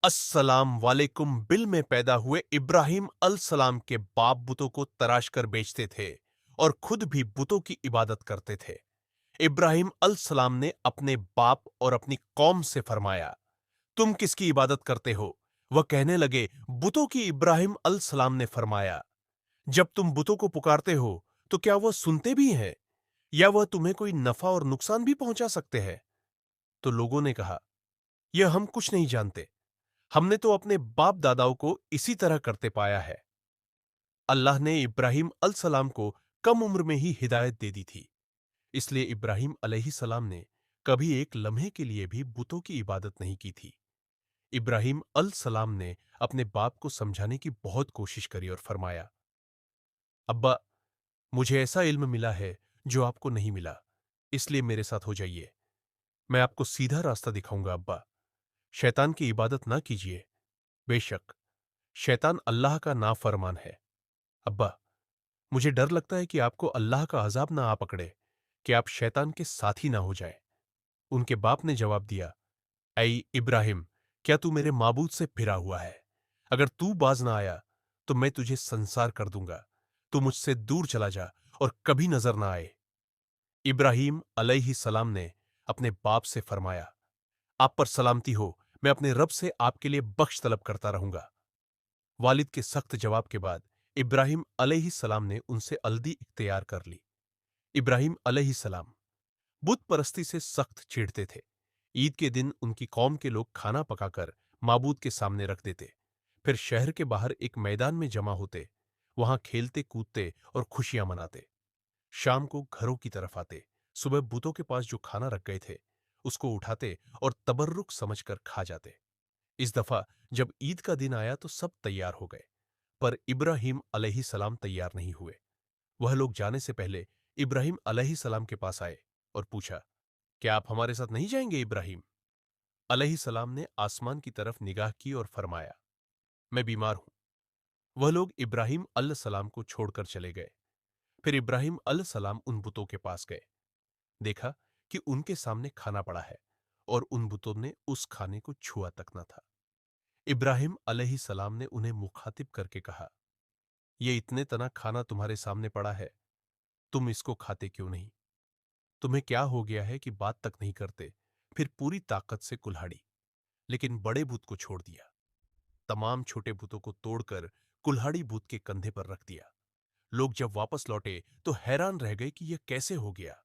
अस्सलाम वालेकुम। बिल में पैदा हुए इब्राहिम अलसलाम के बाप बुतों को तराश कर बेचते थे और खुद भी बुतों की इबादत करते थे। इब्राहिम अलसलाम ने अपने बाप और अपनी कौम से फरमाया, तुम किसकी इबादत करते हो? वह कहने लगे, बुतों की। इब्राहिम अलसलाम ने फरमाया, जब तुम बुतों को पुकारते हो तो क्या वह सुनते भी हैं या वह तुम्हें कोई नफा और नुकसान भी पहुंचा सकते हैं? तो लोगों ने कहा, यह हम कुछ नहीं जानते। हमने तो अपने बाप दादाओं को इसी तरह करते पाया है। अल्लाह ने इब्राहिम अलसलाम को कम उम्र में ही हिदायत दे दी थी, इसलिए इब्राहिम अलैहिस्सलाम ने कभी एक लम्हे के लिए भी बुतों की इबादत नहीं की थी। इब्राहिम अलसलाम ने अपने बाप को समझाने की बहुत कोशिश करी और फरमाया, अब्बा, मुझे ऐसा इल्म मिला है जो आपको नहीं मिला, इसलिए मेरे साथ हो जाइए। मैं आपको सीधा रास्ता दिखाऊंगा। अब्बा, शैतान की इबादत ना कीजिए। बेशक शैतान अल्लाह का नाफरमान है। अब्बा, मुझे डर लगता है कि आपको अल्लाह का अजाब ना आ पकड़े, कि आप शैतान के साथी ना हो जाए। उनके बाप ने जवाब दिया, ऐ इब्राहिम, क्या तू मेरे माबूद से फिरा हुआ है? अगर तू बाज ना आया तो मैं तुझे संसार कर दूंगा। तू मुझसे दूर चला जा और कभी नजर ना आए। इब्राहिम अलैहिस्सलाम ने अपने बाप से फरमाया, आप पर सलामती हो, मैं अपने रब से आपके लिए बख्श तलब करता रहूंगा। वालिद के सख्त जवाब के बाद इब्राहिम अलैहिस्सलाम ने उनसे अलदी इख्तियार कर ली। इब्राहिम अलैहिस्सलाम बुत परस्ती से सख्त चिढ़ते थे। ईद के दिन उनकी कौम के लोग खाना पकाकर माबूद के सामने रख देते, फिर शहर के बाहर एक मैदान में जमा होते, वहां खेलते कूदते और खुशियां मनाते। शाम को घरों की तरफ आते, सुबह बुतों के पास जो खाना रख गए थे उसको उठाते और तबर्रुक समझकर खा जाते। इस दफा जब ईद का दिन आया तो सब तैयार हो गए, पर इब्राहिम अलैहिस्सलाम तैयार नहीं हुए। वह लोग जाने से पहले इब्राहिम अलैहिस्सलाम के पास आए और पूछा, क्या आप हमारे साथ नहीं जाएंगे? इब्राहिम अलैहिस्सलाम ने आसमान की तरफ निगाह की और फरमाया, मैं बीमार हूं। वह लोग इब्राहिम अलैहिस्सलाम को छोड़कर चले गए। फिर इब्राहिम अलैहिस्सलाम उन बुतों के पास गए, देखा कि उनके सामने खाना पड़ा है और उन बुतों ने उस खाने को छुआ तक न था। इब्राहिम अलैहिस्सलाम ने उन्हें मुखातिब करके कहा, ये इतने तना खाना तुम्हारे सामने पड़ा है, तुम इसको खाते क्यों नहीं? तुम्हें क्या हो गया है कि बात तक नहीं करते? फिर पूरी ताकत से कुल्हाड़ी, लेकिन बड़े बुत को छोड़ दिया। तमाम छोटे बुतों को तोड़कर कुल्हाड़ी बुत के कंधे पर रख दिया। लोग जब वापस लौटे तो हैरान रह गए कि यह कैसे हो गया।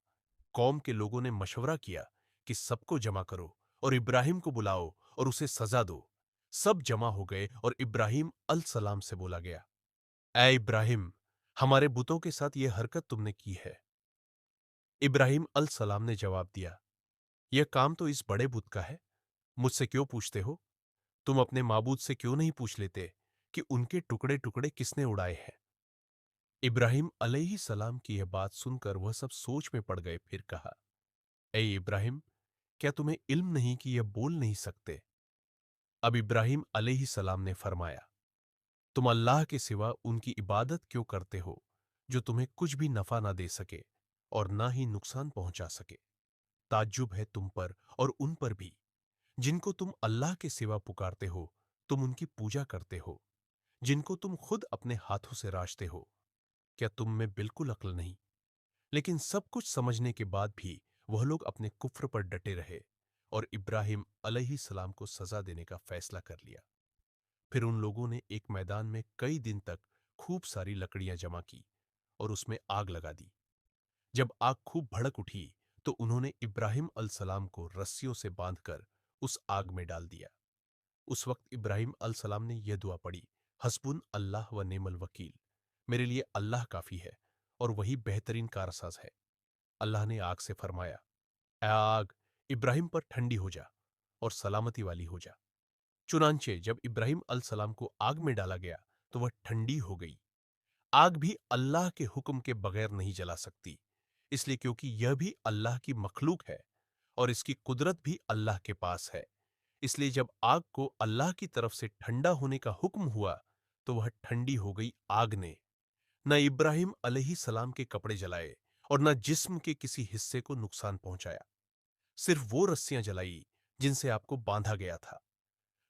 कौम के लोगों ने मशवरा किया कि सबको जमा करो और इब्राहिम को बुलाओ और उसे सजा दो। सब जमा हो गए और इब्राहिम अलसलाम से बोला गया, ऐ इब्राहिम, हमारे बुतों के साथ यह हरकत तुमने की है। इब्राहिम अलसलाम ने जवाब दिया, यह काम तो इस बड़े बुत का है, मुझसे क्यों पूछते हो? तुम अपने माबूद से क्यों नहीं पूछ लेते कि उनके टुकड़े टुकड़े किसने उड़ाए हैं? इब्राहिम अलैहिस्सलाम की यह बात सुनकर वह सब सोच में पड़ गए। फिर कहा, ऐ इब्राहिम, क्या तुम्हें इल्म नहीं कि यह बोल नहीं सकते? अब इब्राहिम अलैहिस्सलाम ने फरमाया, तुम अल्लाह के सिवा उनकी इबादत क्यों करते हो जो तुम्हें कुछ भी नफा ना दे सके और ना ही नुकसान पहुंचा सके? ताज्जुब है तुम पर और उन पर भी जिनको तुम अल्लाह के सिवा पुकारते हो। तुम उनकी पूजा करते हो जिनको तुम खुद अपने हाथों से राशते हो। क्या तुम में बिल्कुल अक्ल नहीं? लेकिन सब कुछ समझने के बाद भी वह लोग अपने कुफ्र पर डटे रहे और इब्राहिम अलैहिस्सलाम को सजा देने का फैसला कर लिया। फिर उन लोगों ने एक मैदान में कई दिन तक खूब सारी लकड़ियां जमा की और उसमें आग लगा दी। जब आग खूब भड़क उठी तो उन्होंने इब्राहिम अलसलाम को रस्सियों से बांधकर उस आग में डाल दिया। उस वक्त इब्राहिम अलसलाम ने यह दुआ पढ़ी, हस्बुन अल्लाह व नेमल वकील, मेरे लिए अल्लाह काफी है और वही बेहतरीन कारसाज है। अल्लाह ने आग से फरमाया, ऐ आग, इब्राहिम पर ठंडी हो जा और सलामती वाली हो जा। चुनांचे जब इब्राहिम अलसलाम को आग में डाला गया तो वह ठंडी हो गई। आग भी अल्लाह के हुक्म के बगैर नहीं जला सकती, इसलिए क्योंकि यह भी अल्लाह की मखलूक है और इसकी कुदरत भी अल्लाह के पास है। इसलिए जब आग को अल्लाह की तरफ से ठंडा होने का हुक्म हुआ तो वह ठंडी हो गई। आग ने न इब्राहिम अलैहिस्सलाम के कपड़े जलाए और न जिस्म के किसी हिस्से को नुकसान पहुंचाया, सिर्फ वो रस्सियां जलाई जिनसे आपको बांधा गया था।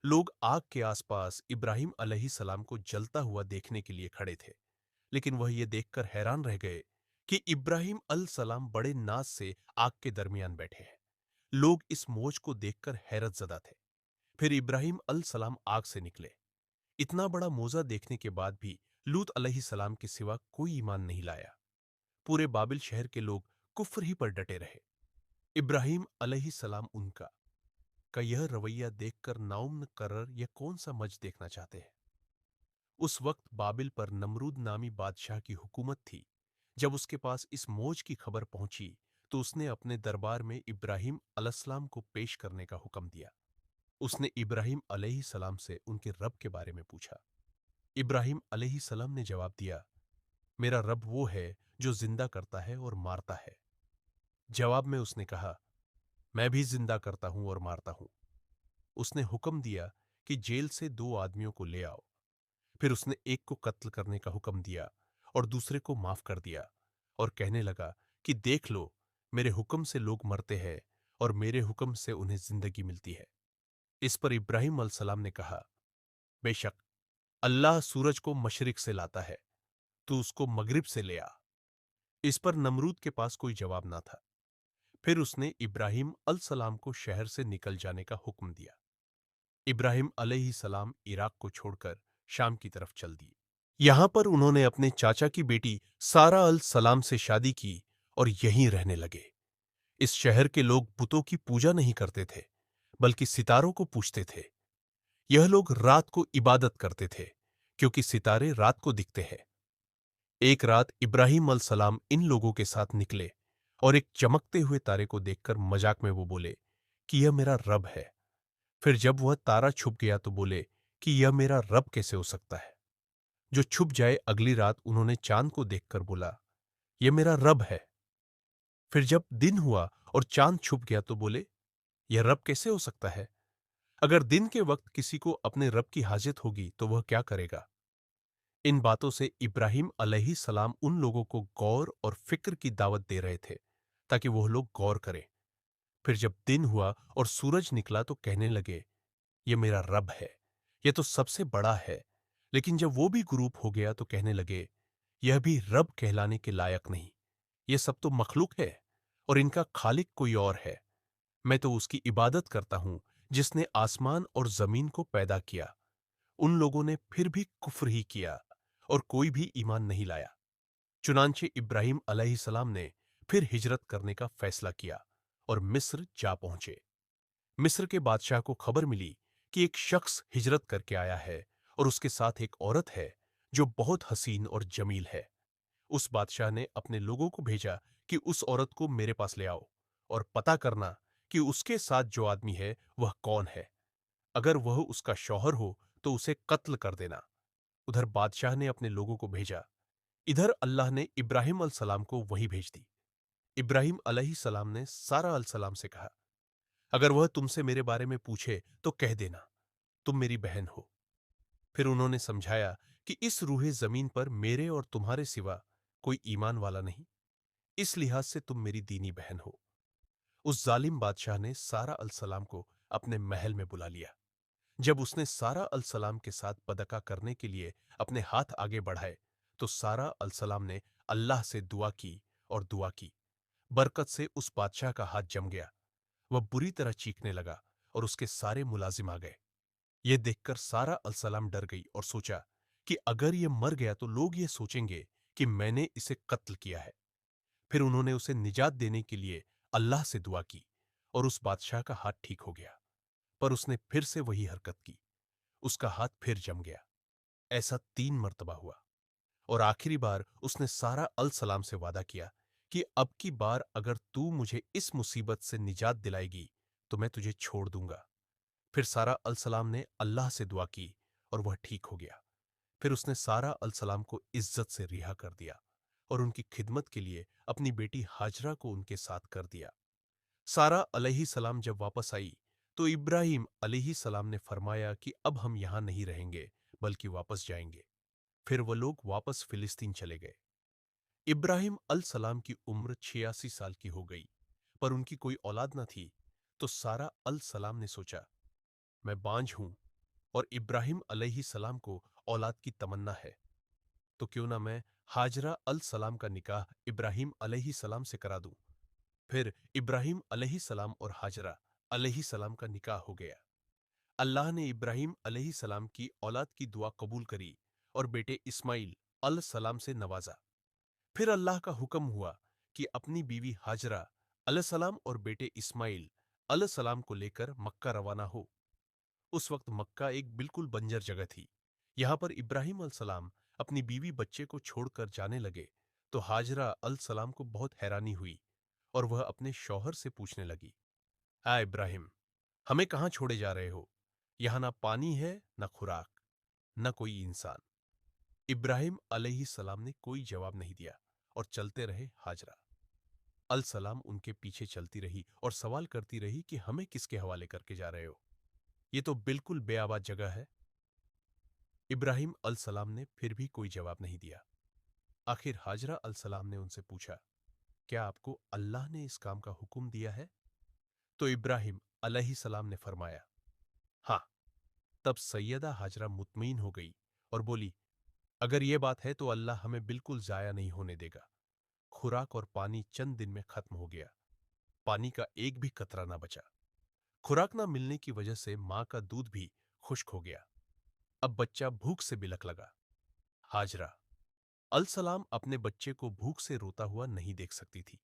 लोग आग के आसपास इब्राहिम अलैहिस्सलाम को जलता हुआ देखने के लिए खड़े थे, लेकिन वह ये देखकर हैरान रह गए कि इब्राहिम अल सलाम बड़े नाज से आग के दरमियान बैठे हैं। लोग इस मौज को देखकर हैरत ज़दा थे। फिर इब्राहिम अल सलाम आग से निकले। इतना बड़ा मोजा देखने के बाद भी लूत अलैहिस्सलाम के सिवा कोई ईमान नहीं लाया। पूरे बाबिल शहर के लोग कुफ्र ही पर डटे रहे। इब्राहिम अलैहिस्सलाम उनका का यह रवैया देखकर नाउम्न करर यह कौन सा मज देखना चाहते हैं। उस वक्त बाबिल पर नमरूद नामी बादशाह की हुकूमत थी। जब उसके पास इस मौज की खबर पहुंची तो उसने अपने दरबार में इब्राहिम अलैहिस्सलाम को पेश करने का हुक्म दिया। उसने इब्राहिम अलैहिस्सलाम से उनके रब के बारे में पूछा। इब्राहिम अलैहिस्सलाम ने जवाब दिया, मेरा रब वो है जो जिंदा करता है और मारता है। जवाब में उसने कहा, मैं भी जिंदा करता हूं और मारता हूं। उसने हुक्म दिया कि जेल से 2 आदमियों को ले आओ। फिर उसने एक को कत्ल करने का हुक्म दिया और दूसरे को माफ कर दिया और कहने लगा कि देख लो, मेरे हुक्म से लोग मरते हैं और मेरे हुक्म से उन्हें जिंदगी मिलती है। इस पर इब्राहिम अलैहिस्सलाम ने कहा, बेशक अल्लाह सूरज को मशरिक से लाता है, तू उसको मगरिब से ले आ। इस पर नमरूद के पास कोई जवाब ना था। फिर उसने इब्राहिम अलैहिस्सलाम को शहर से निकल जाने का हुक्म दिया। इब्राहिम अलैहिस्सलाम इराक को छोड़कर शाम की तरफ चल दिए। यहां पर उन्होंने अपने चाचा की बेटी सारा अल सलाम से शादी की और यहीं रहने लगे। इस शहर के लोग बुतों की पूजा नहीं करते थे, बल्कि सितारों को पूजते थे। यह लोग रात को इबादत करते थे, क्योंकि सितारे रात को दिखते हैं। एक रात इब्राहिम अल सलाम इन लोगों के साथ निकले और एक चमकते हुए तारे को देखकर मजाक में वो बोले कि यह मेरा रब है। फिर जब वह तारा छुप गया तो बोले कि यह मेरा रब कैसे हो सकता है। जो छुप जाए, अगली रात उन्होंने चांद को देखकर बोला, यह मेरा रब है। फिर जब दिन हुआ और चांद छुप गया तो बोले, यह रब कैसे हो सकता है। अगर दिन के वक्त किसी को अपने रब की हाजत होगी तो वह क्या करेगा। इन बातों से इब्राहिम अलैहिस्सलाम उन लोगों को गौर और फिक्र की दावत दे रहे थे ताकि वह लोग गौर करें। फिर जब दिन हुआ और सूरज निकला तो कहने लगे, यह मेरा रब है, यह तो सबसे बड़ा है। लेकिन जब वो भी गुरूब हो गया तो कहने लगे, यह भी रब कहलाने के लायक नहीं, यह सब तो मखलूक है और इनका खालिक कोई और है। मैं तो उसकी इबादत करता हूं जिसने आसमान और जमीन को पैदा किया। उन लोगों ने फिर भी कुफ्र ही किया और कोई भी ईमान नहीं लाया। चुनांचे इब्राहिम अलैहिस्सलाम ने फिर हिजरत करने का फैसला किया और मिस्र जा पहुंचे। मिस्र के बादशाह को खबर मिली कि एक शख्स हिजरत करके आया है और उसके साथ एक औरत है जो बहुत हसीन और जमील है। उस बादशाह ने अपने लोगों को भेजा कि उस औरत को मेरे पास ले आओ और पता करना कि उसके साथ जो आदमी है वह कौन है। अगर वह उसका शौहर हो तो उसे कत्ल कर देना। उधर बादशाह ने अपने लोगों को भेजा। इधर अल्लाह ने इब्राहिम अलैहिस्सलाम को वही भेज दी। इब्राहिम अलैहिस्सलाम ने सारा अलैहिस्सलाम से कहा, अगर वह तुमसे मेरे बारे में पूछे तो कह देना तुम मेरी बहन हो। फिर उन्होंने समझाया कि इस रूहे जमीन पर मेरे और तुम्हारे सिवा कोई ईमान वाला नहीं, इस लिहाज से तुम मेरी दीनी बहन हो। उस जालिम बादशाह ने सारा अलैहिस्सलाम को अपने महल में बुला लिया। जब उसने सारा अलैहिस्सलाम के साथ बदका करने के लिए अपने हाथ आगे बढ़ाए तो सारा अलैहिस्सलाम ने अल्लाह से दुआ की और दुआ की। बरकत से उस बादशाह का हाथ जम गया। वह बुरी तरह चीखने लगा और उसके सारे मुलाजिम आ गए। यह देखकर सारा अलैहिस्सलाम डर गई और सोचा कि अगर यह मर गया तो लोग ये सोचेंगे कि मैंने इसे कत्ल किया है। फिर उन्होंने उसे निजात देने के लिए अल्लाह से दुआ की और उस बादशाह का हाथ ठीक हो गया। पर उसने फिर से वही हरकत की, उसका हाथ फिर जम गया। ऐसा 3 मर्तबा हुआ और आखिरी बार उसने सारा अल सलाम से वादा किया कि अब की बार अगर तू मुझे इस मुसीबत से निजात दिलाएगी तो मैं तुझे छोड़ दूंगा। फिर सारा अल सलाम ने अल्लाह से दुआ की और वह ठीक हो गया। फिर उसने सारा अल सलाम को इज्जत से रिहा कर दिया और उनकी खिदमत के लिए अपनी बेटी हाजरा को उनके साथ कर दिया। सारा अलैहिस्सलाम जब वापस आई तो इब्राहिम अलैहिस्सलाम ने फरमाया कि अब हम यहां नहीं रहेंगे बल्कि वापस जाएंगे। फिर वो लोग वापस फिलिस्तीन चले गए। इब्राहिम अल सलाम की उम्र 86 साल की हो गई, पर उनकी कोई औलाद न थी। तो सारा अल सलाम ने सोचा, मैं बांझ हूं, और इब्राहिम अलैहिस्सलाम को औलाद की तमन्ना है, तो क्यों ना मैं हाजरा अल सलाम का निकाह इब्राहिम अलैहिस्सलाम से करा दूं। फिर इब्राहिम अलैहिस्सलाम और हाजरा अलैहिस्सलाम का निकाह हो गया। अल्लाह ने इब्राहिम अलैहिस्सलाम की औलाद की दुआ कबूल करी और बेटे इस्माइल अल सलाम से नवाजा। फिर अल्लाह का हुक्म हुआ कि अपनी बीवी हाजरा अलैहिस्सलाम और बेटे इस्माइल अलैहिस्सलाम को लेकर मक्का रवाना हो। उस वक्त मक्का एक बिल्कुल बंजर जगह थी। यहां पर इब्राहिम अलैहिस्सलाम अपनी बीवी बच्चे को छोड़कर जाने लगे तो हाजरा अलैहिस्सलाम को बहुत हैरानी हुई और वह अपने शौहर से पूछने लगी, आ इब्राहिम, हमें कहाँ छोड़े जा रहे हो? यहाँ ना पानी है, ना खुराक, न कोई इंसान। इब्राहिम अलैहिस्सलाम ने कोई जवाब नहीं दिया और चलते रहे। हाजरा अल सलाम उनके पीछे चलती रही और सवाल करती रही कि हमें किसके हवाले करके जा रहे हो? ये तो बिल्कुल बेआबाद जगह है। इब्राहिम अल सलाम ने फिर भी कोई जवाब नहीं दिया। आखिर हाजरा अल सलाम ने उनसे पूछा, क्या आपको अल्लाह ने इस काम का हुक्म दिया है? तो इब्राहिम अलैहिस्सलाम ने फरमाया, हाँ। तब सैयदा हाजरा मुतमईन हो गई और बोली, अगर ये बात है तो अल्लाह हमें बिल्कुल जाया नहीं होने देगा। खुराक और पानी चंद दिन में खत्म हो गया। पानी का एक भी कतरा ना बचा। खुराक ना मिलने की वजह से मां का दूध भी खुश्क हो गया। अब बच्चा भूख से बिलख लगा। हाजरा अल सलाम अपने बच्चे को भूख से रोता हुआ नहीं देख सकती थी,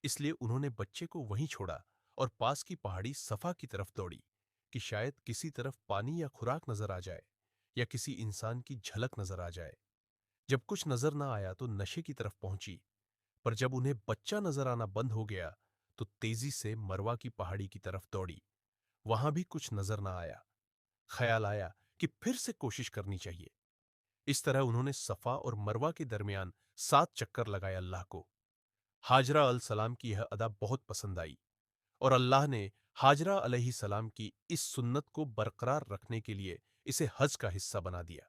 इसलिए उन्होंने बच्चे को वहीं छोड़ा और पास की पहाड़ी सफा की तरफ दौड़ी कि शायद किसी तरफ पानी या खुराक नजर आ जाए या किसी इंसान की झलक नजर आ जाए। जब कुछ नजर ना आया तो नशे की तरफ पहुंची, पर जब उन्हें बच्चा नजर आना बंद हो गया तो तेजी से मरवा की पहाड़ी की तरफ दौड़ी। वहां भी कुछ नजर ना आया। ख्याल आया कि फिर से कोशिश करनी चाहिए। इस तरह उन्होंने सफा और मरवा के दरमियान 7 चक्कर लगाए अल्लाह को। हाजरा अल सलाम की यह अदा बहुत पसंद आई और अल्लाह ने हाजरा अलैहि सलाम की इस सुन्नत को बरकरार रखने के लिए इसे हज का हिस्सा बना दिया।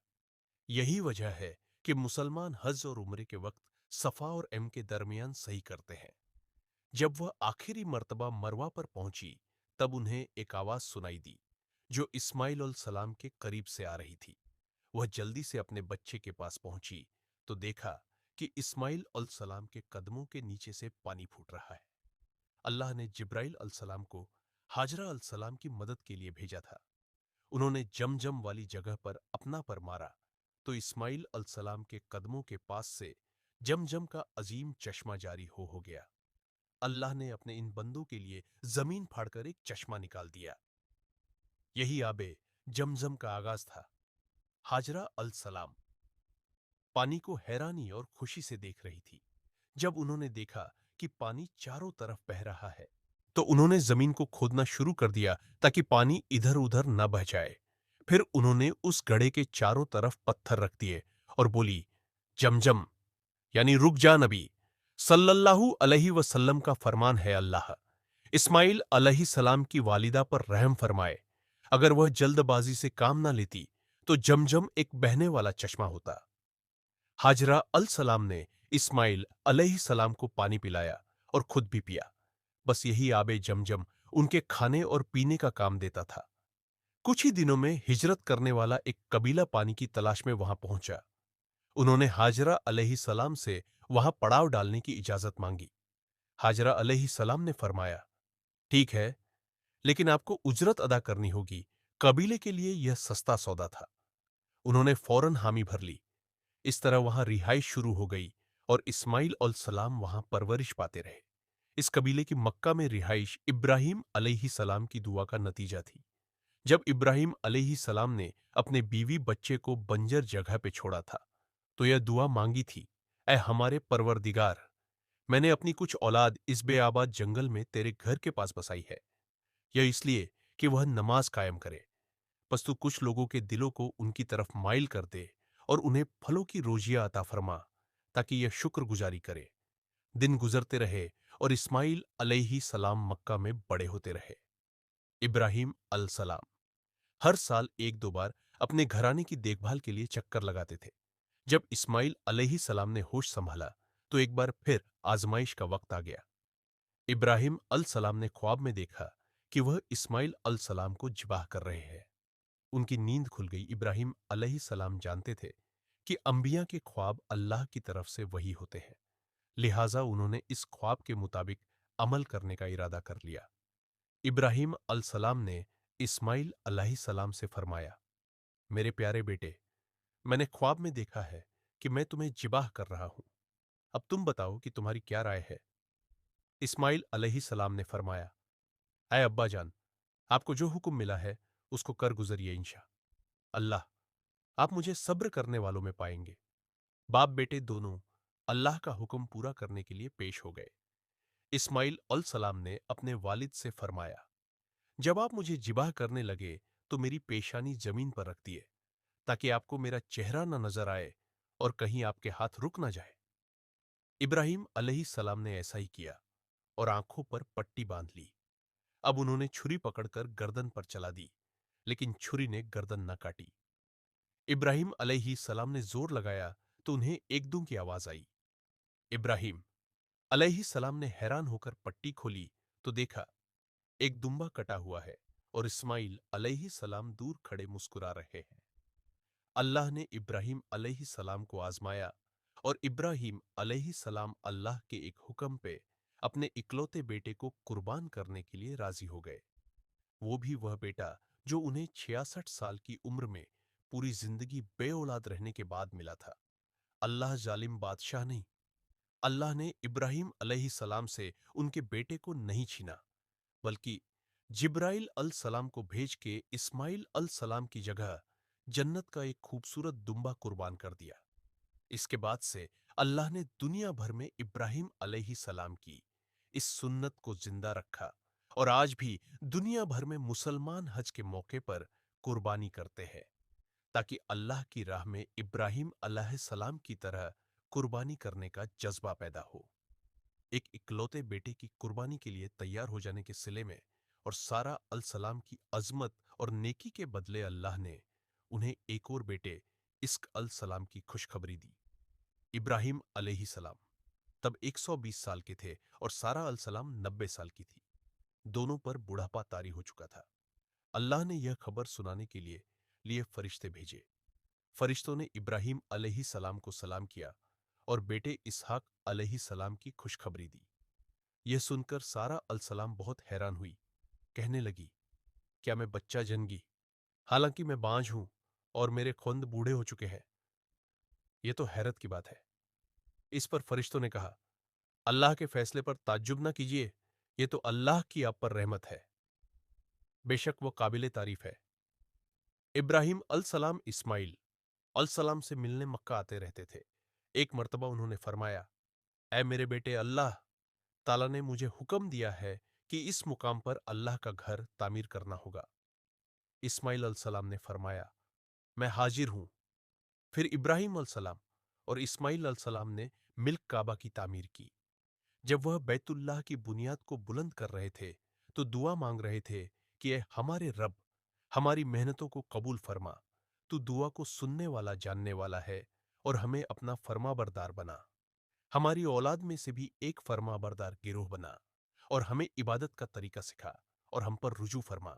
यही वजह है कि मुसलमान हज और उम्रे के वक्त सफा और एम के दरमियान सही करते हैं। जब वह आखिरी मर्तबा मरवा पर पहुंची तब उन्हें एक आवाज सुनाई दी जो इस्माइल अल सलाम के करीब से आ रही थी। वह जल्दी से अपने बच्चे के पास पहुंची तो देखा कि इस्माइल अल सलाम के कदमों के नीचे से पानी फूट रहा है। अल्लाह ने जिब्राइल अल सलाम को हाजरा अल सलाम की मदद के लिए भेजा था। उन्होंने जमजम वाली जगह पर अपना पर मारा तो इस्माइल अल सलाम के कदमों के पास से जमजम का अजीम चश्मा जारी हो गया। अल्लाह ने अपने इन बंदों के लिए जमीन फाड़कर एक चश्मा निकाल दिया। यही आबे जमजम का आगाज था। हाजरा अल सलाम पानी को हैरानी और खुशी से देख रही थी। जब उन्होंने देखा कि पानी चारों तरफ बह रहा है तो उन्होंने जमीन को खोदना शुरू कर दिया ताकि पानी इधर उधर न बह जाए। फिर उन्होंने उस गड्ढे के चारों तरफ पत्थर रख दिए और बोली, जमजम, यानी रुक जा नबी सल्लल्लाहु अलैहि वसल्लम का फरमान है, अल्लाह इस्माइल अलैहि सलाम की वालिदा पर रहम फरमाए। अगर वह जल्दबाजी से काम ना लेती तो जमजम एक बहने वाला चश्मा होता। हाजरा अल सलाम ने इस्माइल अलैहि सलाम को पानी पिलाया और खुद भी पिया। बस यही आबे जमजम उनके खाने और पीने का काम देता था। कुछ ही दिनों में हिजरत करने वाला एक कबीला पानी की तलाश में वहां पहुंचा। उन्होंने हाजरा अलैहि सलाम से वहां पड़ाव डालने की इजाजत मांगी। हाजरा अलैहि सलाम ने फरमाया, ठीक है, लेकिन आपको उजरत अदा करनी होगी। कबीले के लिए यह सस्ता सौदा था। उन्होंने फौरन हामी भर ली। इस तरह वहां रिहाइश शुरू हो गई और इस्माइल और सलाम वहां परवरिश पाते रहे। इस कबीले की मक्का में रिहाइश इब्राहिम अलैहि सलाम की दुआ का नतीजा थी। जब इब्राहिम अलैहि सलाम ने अपने बीवी बच्चे को बंजर जगह पे छोड़ा था तो यह दुआ मांगी थी, ऐ हमारे परवरदिगार, मैंने अपनी कुछ औलाद इस बेआबाद जंगल में तेरे घर के पास बसाई है। यह इसलिए कि वह नमाज कायम करे। बस तू कुछ लोगों के दिलों को उनकी तरफ माइल कर दे और उन्हें फलों की रोजियां अता फरमा ताकि यह शुक्रगुजारी करे। दिन गुजरते रहे और इस्माइल अलैहि सलाम मक्का में बड़े होते रहे। इब्राहिम अल सलाम हर साल एक दो बार अपने घराने की देखभाल के लिए चक्कर लगाते थे। जब इस्माइल अलैहि सलाम ने होश संभाला तो एक बार फिर आजमाइश का वक्त आ गया। इब्राहिम अल सलाम ने ख्वाब में देखा कि वह इस्माइल अल सलाम को जिबाह कर रहे हैं। ان کی نیند کھل گئی۔ ابراہیم علیہ السلام جانتے تھے کہ انبیاء کے خواب اللہ کی طرف سے وحی ہوتے ہیں، لہٰذا انہوں نے اس خواب کے مطابق عمل کرنے کا ارادہ کر لیا۔ ابراہیم علیہ السلام نے اسماعیل علیہ السلام سے فرمایا، میرے پیارے بیٹے، میں نے خواب میں دیکھا ہے کہ میں تمہیں ذبح کر رہا ہوں، اب تم بتاؤ کہ تمہاری کیا رائے ہے؟ اسماعیل علیہ السلام نے فرمایا، اے ابا جان، آپ کو جو حکم ملا ہے اس کو کر گزریے انشاء اللہ، آپ مجھے صبر کرنے والوں میں پائیں گے۔ باپ بیٹے دونوں اللہ کا حکم پورا کرنے کے لیے پیش ہو گئے۔ اسماعیل علیہ السلام نے اپنے والد سے فرمایا، جب آپ مجھے ذبح کرنے لگے تو میری پیشانی زمین پر رکھ دیے تاکہ آپ کو میرا چہرہ نہ نظر آئے اور کہیں آپ کے ہاتھ رک نہ جائے۔ ابراہیم علیہ السلام نے ایسا ہی کیا اور آنکھوں پر پٹی باندھ لی۔ اب انہوں نے چھری پکڑ کر گردن پر چلا دی، لیکن چھری نے گردن نہ کاٹی۔ ابراہیم علیہ السلام نے زور لگایا تو انہیں ایک دم کی آواز آئی۔ ابراہیم علیہ السلام نے حیران ہو کر پٹی کھولی تو دیکھا ایک دمبا کٹا ہوا ہے اور اسماعیل علیہ السلام دور کھڑے مسکرا رہے ہیں۔ اللہ نے ابراہیم علیہ السلام کو آزمایا اور ابراہیم علیہ السلام اللہ کے ایک حکم پہ اپنے اکلوتے بیٹے کو قربان کرنے کے لیے راضی ہو گئے، وہ بھی وہ بیٹا جو انہیں 66 سال کی عمر میں پوری زندگی بے اولاد رہنے کے بعد ملا تھا۔ اللہ ظالم بادشاہ نہیں، اللہ نے ابراہیم علیہ السلام سے ان کے بیٹے کو نہیں چھینا، بلکہ جبرائیل علیہ السلام کو بھیج کے اسماعیل علیہ السلام کی جگہ جنت کا ایک خوبصورت دمبا قربان کر دیا۔ اس کے بعد سے اللہ نے دنیا بھر میں ابراہیم علیہ السلام کی اس سنت کو زندہ رکھا اور آج بھی دنیا بھر میں مسلمان حج کے موقع پر قربانی کرتے ہیں تاکہ اللہ کی راہ میں ابراہیم علیہ السلام کی طرح قربانی کرنے کا جذبہ پیدا ہو۔ ایک اکلوتے بیٹے کی قربانی کے لیے تیار ہو جانے کے صلے میں اور سارہ علیہ السلام کی عظمت اور نیکی کے بدلے اللہ نے انہیں ایک اور بیٹے اسق علیہ السلام کی خوشخبری دی۔ ابراہیم علیہ السلام تب 120 سال کے تھے اور سارہ علیہ السلام 90 سال کی تھی، دونوں پر بڑھاپا طاری ہو چکا تھا۔ اللہ نے یہ خبر سنانے کے لیے فرشتے بھیجے۔ فرشتوں نے ابراہیم علیہ السلام کو سلام کیا اور بیٹے اسحاق علیہ السلام کی خوشخبری دی۔ یہ سن کر سارہ علیہ السلام بہت حیران ہوئی، کہنے لگی، کیا میں بچہ جن گی؟ حالانکہ میں بانجھ ہوں اور میرے خند بوڑھے ہو چکے ہیں۔ یہ تو حیرت کی بات ہے۔ اس پر فرشتوں نے کہا، اللہ کے فیصلے پر تعجب نہ کیجیے، یہ تو اللہ کی آپ پر رحمت ہے، بے شک وہ قابل تعریف ہے۔ ابراہیم علیہ السلام اسماعیل علیہ السلام سے ملنے مکہ آتے رہتے تھے۔ ایک مرتبہ انہوں نے فرمایا، اے میرے بیٹے، اللہ تعالیٰ نے مجھے حکم دیا ہے کہ اس مقام پر اللہ کا گھر تعمیر کرنا ہوگا۔ اسماعیل علیہ السلام نے فرمایا، میں حاضر ہوں۔ پھر ابراہیم علیہ السلام اور اسماعیل علیہ السلام نے مل کعبہ کی تعمیر کی۔ جب وہ بیت اللہ کی بنیاد کو بلند کر رہے تھے تو دعا مانگ رہے تھے کہ اے ہمارے رب، ہماری محنتوں کو قبول فرما، تو دعا کو سننے والا جاننے والا ہے اور ہمیں اپنا فرما بردار بنا، ہماری اولاد میں سے بھی ایک فرما بردار گروہ بنا اور ہمیں عبادت کا طریقہ سکھا اور ہم پر رجوع فرما،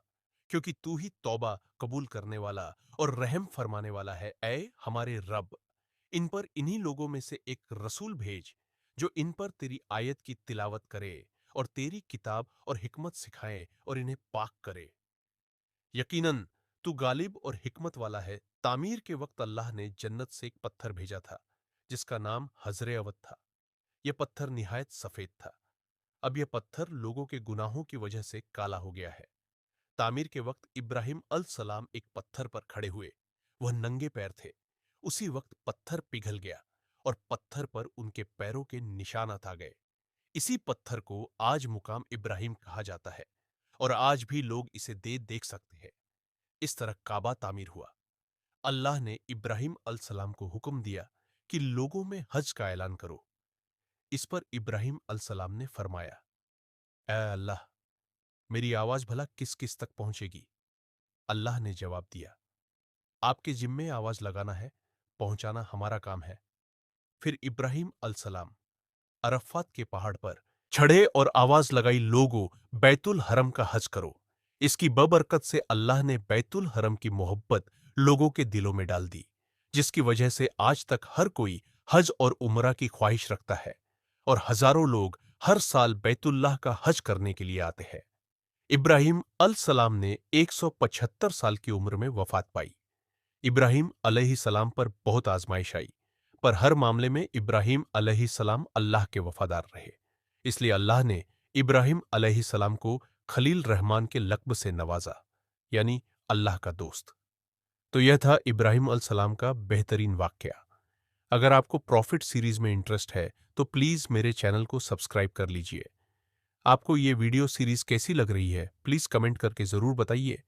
کیونکہ تو ہی توبہ قبول کرنے والا اور رحم فرمانے والا ہے۔ اے ہمارے رب، ان پر انہی لوگوں میں سے ایک رسول بھیج جو ان پر تیری آیت کی تلاوت کرے اور تیری کتاب اور حکمت سکھائے اور انہیں پاک کرے۔ یقیناً تو غالب اور حکمت والا ہے۔ تعمیر کے وقت اللہ نے جنت سے ایک پتھر بھیجا تھا جس کا نام حجر اسود تھا۔ یہ پتھر نہایت سفید تھا۔ اب یہ پتھر لوگوں کے گناہوں کی وجہ سے کالا ہو گیا ہے۔ تعمیر کے وقت ابراہیم علیہ السلام ایک پتھر پر کھڑے ہوئے، وہ ننگے پیر تھے۔ اسی وقت پتھر پگھل گیا اور پتھر پر ان کے پیروں کے نشانات آ گئے۔ اسی پتھر کو آج مقام ابراہیم کہا جاتا ہے اور آج بھی لوگ اسے دیکھ سکتے ہیں۔ اس طرح کعبہ تعمیر ہوا۔ اللہ نے ابراہیم علیہ السلام کو حکم دیا کہ لوگوں میں حج کا اعلان کرو۔ اس پر ابراہیم علیہ السلام نے فرمایا، اے اللہ، میری آواز بھلا کس کس تک پہنچے گی؟ اللہ نے جواب دیا، آپ کے ذمے آواز لگانا ہے، پہنچانا ہمارا کام ہے۔ پھر ابراہیم علیہ السلام عرفات کے پہاڑ پر چڑھے اور آواز لگائی، لوگو بیت الحرم کا حج کرو۔ इसकी बबरकत से अल्लाह ने बैतुल हरम की मोहब्बत लोगों के दिलों में डाल दी, जिसकी वजह से आज तक हर कोई हज और उमरा की ख्वाहिश रखता है और हजारों लोग हर साल बैतुल्लाह का हज करने के लिए आते हैं। इब्राहिम अलसलाम ने 175 साल की उम्र में वफात पाई। इब्राहिम अलैहिस्सलाम पर बहुत आजमाइश आई, पर हर मामले में इब्राहिम अलैहिस्सलाम अल्लाह के वफादार रहे। इसलिए अल्लाह ने इब्राहिम अलैहिस्सलाम को खलील रहमान के लक़्ब से नवाजा, यानी अल्लाह का दोस्त। तो यह था इब्राहिम अलसलाम का बेहतरीन वाक़या। अगर आपको प्रॉफिट सीरीज में इंटरेस्ट है तो प्लीज़ मेरे चैनल को सब्सक्राइब कर लीजिए। आपको ये वीडियो सीरीज कैसी लग रही है प्लीज़ कमेंट करके ज़रूर बताइए।